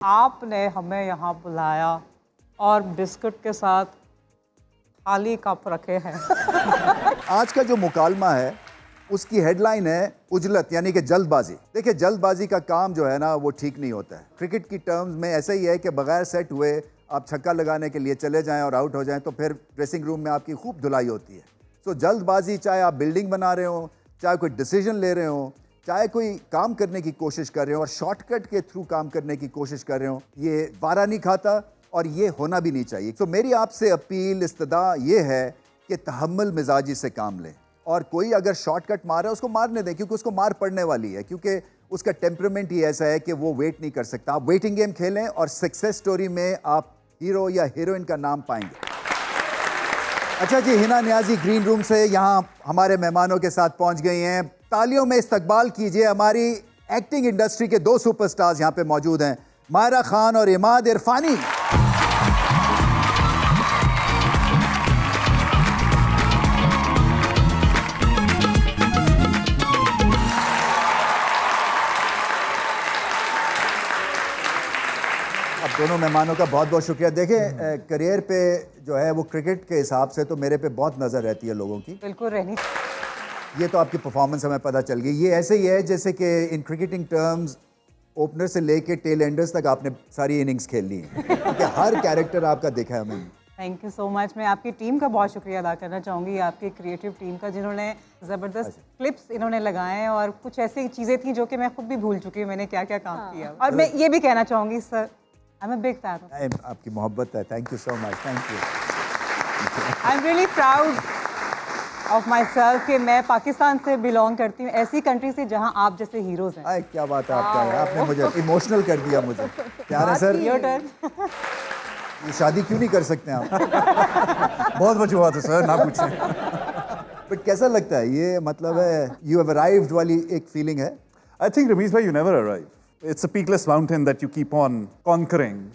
आपने हमें यहाँ बुलाया और बिस्कुट के साथ थाली कप रखे हैं। आज का जो मुकालमा है उसकी हेडलाइन है उजलत यानी कि जल्दबाजी। देखिए, जल्दबाजी का काम जो है ना वो ठीक नहीं होता है। क्रिकेट की टर्म्स में ऐसा ही है कि बगैर सेट हुए आप छक्का लगाने के लिए चले जाएं और आउट हो जाएं तो फिर ड्रेसिंग रूम में आपकी खूब धुलाई होती है। सो जल्दबाजी, चाहे आप बिल्डिंग बना रहे हो, चाहे कोई डिसीजन ले रहे हो, चाहे कोई काम करने की कोशिश कर रहे हो और शॉर्टकट के थ्रू काम करने की कोशिश कर रहे हो, ये वारा नहीं खाता और ये होना भी नहीं चाहिए। तो मेरी आपसे अपील, इस्तदा ये है कि तहम्मुल मिजाजी से काम लें और कोई अगर शॉर्टकट मार रहा है उसको मारने दें, क्योंकि उसको मार पड़ने वाली है, क्योंकि उसका टेम्परामेंट ही ऐसा है कि वो वेट नहीं कर सकता। आप वेटिंग गेम खेलें और सक्सेस स्टोरी में आप हीरो या हीरोइन का नाम पाएंगे। अच्छा जी, हिना नियाजी ग्रीन रूम से यहाँ हमारे मेहमानों के साथ पहुंच गई हैं। तालियों में इस्तकबाल कीजिए हमारी एक्टिंग इंडस्ट्री के दो सुपरस्टार्स यहाँ पे मौजूद हैं, मायरा खान और इमाद इरफानी। अब दोनों मेहमानों का बहुत बहुत शुक्रिया। देखें, करियर पे जो है वो क्रिकेट के हिसाब से तो मेरे पे बहुत नज़र रहती है लोगों की। बिल्कुल रहनी। ये तो आपकी परफॉर्मेंस हमें पता चल गई। ये ऐसे ही है जैसे कि इन क्रिकेटिंग टर्म्स ओपनर से लेके टेल एंडर्स तक आपने सारी इनिंग्स खेल ली हैं, क्योंकि हर कैरेक्टर आपका देखा है हमें। Thank you so much. मैं आपकी टीम का बहुत शुक्रिया अदा करना चाहूँगी, आपकी क्रिएटिव टीम का, जिन्होंने ज़बरदस्त क्लिप्स इन्होंने लगाए हैं और कुछ ऐसी चीज़ें थी जो कि मैं खुद भी भूल चुकी हूँ मैंने क्या क्या काम किया। और मैं ये भी कहना चाहूँगी sir, I am a big fan. आपकी मोहब्बत है। Thank you so much. Thank you. I am really proud of my self कि मैं पाकिस्तान से बिलोंग करती हूँ, ऐसी कंट्री से जहाँ आप जैसे हीरोज हैं। आए, क्या बात है आपका, आपने मुझे इमोशनल कर दिया। मुझे प्यार है सर। Your turn. ये शादी क्यों नहीं कर सकते आप? बहुत वजूहात है सर, ना पूछें। बट कैसा लगता है ये, मतलब है यू हैव अराइव्ड वाली एक फीलिंग है? आई थिंक रमीज भाई, you never arrive. It's a peakless mountain that you keep on conquering.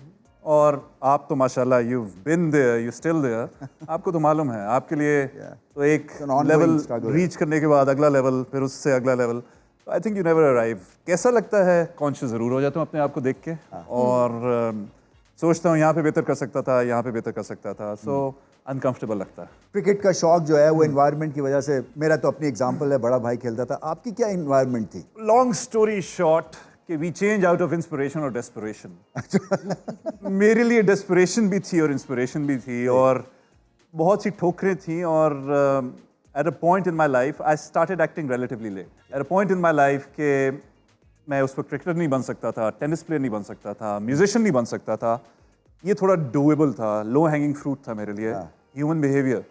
और आप तो माशाल्लाह you been there, you still there. आपको तो मालूम है, आपके लिए तो एक लेवल रीच करने के बाद अगला लेवल, फिर उससे अगला level. I think you never arrive. कैसा लगता है? कॉन्शियस ज़रूर हो जाता हूँ अपने आप को देख के, और सोचता हूँ यहाँ पे बेहतर कर सकता था, यहाँ पे बेहतर कर सकता था। सो अनकंफर्टेबल लगता है। क्रिकेट का शौक जो है वो एनवायरनमेंट की वजह से, मेरा तो अपनी एग्जांपल है, बड़ा भाई खेलता था। आपकी क्या एनवायरनमेंट थी? लॉन्ग स्टोरी शॉर्ट कि we change out of inspiration और डेस्परेशन। मेरे लिए डेस्परेशन भी थी और इंस्पिरेशन भी थी, और बहुत सी ठोकरें थी। और at a point in my life I started acting relatively late. At a point in my life के मैं उस वक्त क्रिकेटर नहीं बन सकता था, टेनिस प्लेयर नहीं बन सकता था, म्यूजिशियन नहीं बन सकता था। ये थोड़ा डूएबल था, लो हैंगिंग फ्रूट था मेरे लिए, ह्यूमन बिहेवियर।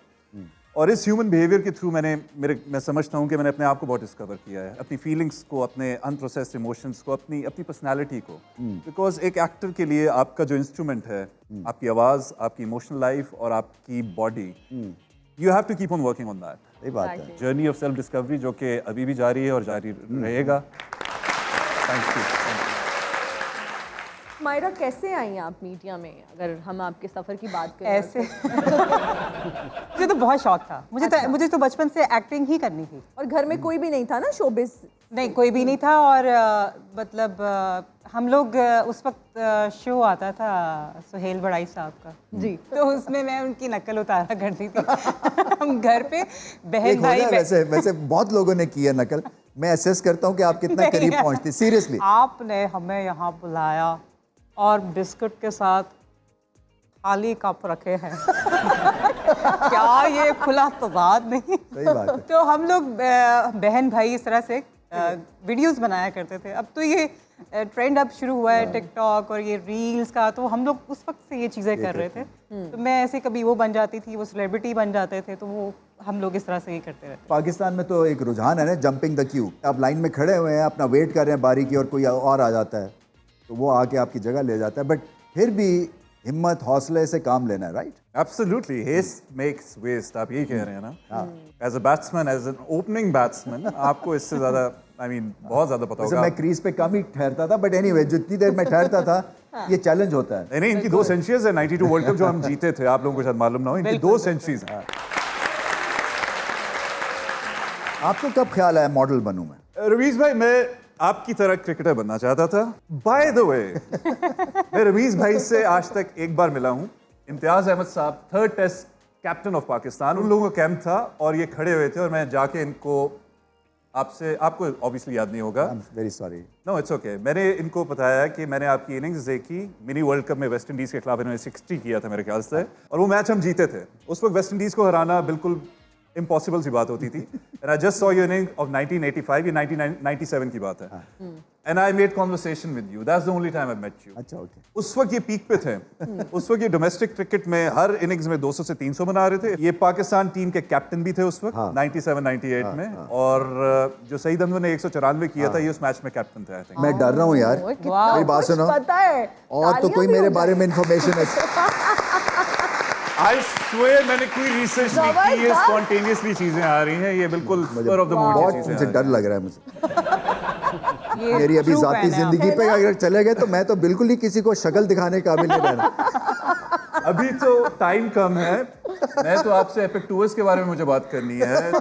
और इस ह्यूमन बिहेवियर के थ्रू मैं समझता हूँ कि मैंने अपने आप को बहुत डिस्कवर किया है, अपनी फीलिंग्स को, अपने अनप्रोसेस्ड इमोशंस को, अपनी पर्सनैलिटी को। बिकॉज एक एक्टर के लिए आपका जो इंस्ट्रूमेंट है, आपकी आवाज़, आपकी इमोशनल लाइफ और आपकी body, you have to keep on working on that. सही बात है। जर्नी ऑफ सेल्फ डिस्कवरी जो कि अभी भी जारी है और जारी रहेगा। Thank you. मायरा, कैसे आई आप मीडिया में, अगर हम आपके सफ़र की बात करें? ऐसे मुझे तो बहुत शौक था। मुझे तो बचपन से एक्टिंग ही करनी थी। और घर में कोई भी नहीं था ना शोबिस? नहीं, कोई भी नहीं था। और मतलब हम लोग उस वक्त शो आता था सुहेल बड़ाई साहब का जी, तो उसमें मैं उनकी नकल उतारा करती थी। हम घर पे बहन भाई। वैसे बहुत लोगों ने की है नकल। मैं असेस करता हूँ कि आप कितना करीब पहुँचती। सीरियसली, आपने हमें यहाँ बुलाया और बिस्कुट के साथ थाली कप रखे हैं। क्या ये खुला तजाद नहीं? सही बात है। तो हम लोग बहन भाई इस तरह से वीडियोस बनाया करते थे। अब तो ये ट्रेंड अब शुरू हुआ है टिकटॉक और ये रील्स का, तो हम लोग उस वक्त से ये चीज़ें कर रहे थे। तो मैं ऐसे कभी वो बन जाती थी, वो सेलिब्रिटी बन जाते थे, तो वो हम लोग इस तरह से ही करते रहते। पाकिस्तान में तो एक रुझान है ना, जंपिंग द क्यू। आप लाइन में खड़े हुए हैं, अपना वेट कर रहे हैं बारी की, और कोई और आ जाता है तो वो आके आपकी जगह ले जाता है। बट फिर भी हिम्मत, हौसले से काम लेना है, right? Absolutely, haste makes waste. आप यही कह रहे हैं ना? As a batsman, as an opening batsman, आपको इससे ज़्यादा, बहुत ज़्यादा पता होगा। मैं क्रीज पे कम ही ठहरता था, बट एनीवे जितनी देर मैं ठहरता था ये चैलेंज होता है। नहीं, इनकी 2 सेंचुरीज है। 92 वर्ल्ड कप जो हम जीते थे, आप लोगों को शायद मालूम ना हो, इनकी 2 सेंचुरीज हैं। आपको कब ख्याल आया मॉडल बनूं मैं? रवीज भाई, मैं आपकी तरह क्रिकेटर बनना चाहता था। बाय द वे, मैं रमीज भाई से आज तक एक बार मिला हूँ। इम्तियाज अहमद साहब 3rd test captain of Pakistan, उन लोगों का कैंप था और ये खड़े हुए थे और मैं जाके इनको आपको ऑब्वियसली याद नहीं होगा। Very sorry. No it's okay. मैंने इनको बताया कि मैंने आपकी इनिंग्स देखी, मिनी वर्ल्ड कप में वेस्ट इंडीज के खिलाफ इन्होंने 60 किया था मेरे ख्याल से, और वो मैच हम जीते थे। उस वक्त वेस्ट इंडीज को हराना बिल्कुल इम्पॉसिबल सी बात होती थी। And I just saw your inning of 1985, ये 1997 की बात है। And I made conversation with you, that's the only time I met you. अच्छा, ओके। उस वक्त ये पीक पे थे। उस वक्त ये डोमेस्टिक क्रिकेट में हर इनिंग्स में 200 से 300 बना रहे थे। ये पाकिस्तान टीम के कैप्टन भी थे उस वक्त, 97-98 में। और जो सईद अहमद ने 194 किया था, ये उस मैच में कैप्टन थे आई थिंक। मैं डर रहा हूँ यार, मेरी बात सुनो। पता है और तो कोई मेरे बारे में इंफॉर्मेशन है? आई स्वेयर मैंने कोई रिसर्च नहीं की, ये स्पॉन्टेनियसली चीजें आ रही हैं, ये बिल्कुल स्पर ऑफ द मोमेंट बहुत चीजें मुझे आ डर रही लग रहा है मुझे। ये मेरी अभी true जाती fan है आप। जिंदगी पे अगर चले गए तो मैं तो बिल्कुल ही किसी को शक्ल दिखाने के काबिल नहीं रहना। हैं। अभी तो टाइम कम है, मैं तो आपसे एपिक टूर्स के बारे में मुझे बात करनी है।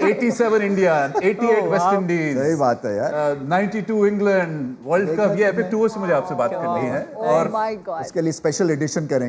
87 इंडिया, 88 वेस्ट इंडीज, सही बात है यार। 92 इंग्लैंड, वर्ल्ड कप, ये एपिक टूर्स से मुझे आपसे बात करनी है। और माय गॉड उसके लिए स्पेशल एडिशन करेंगे।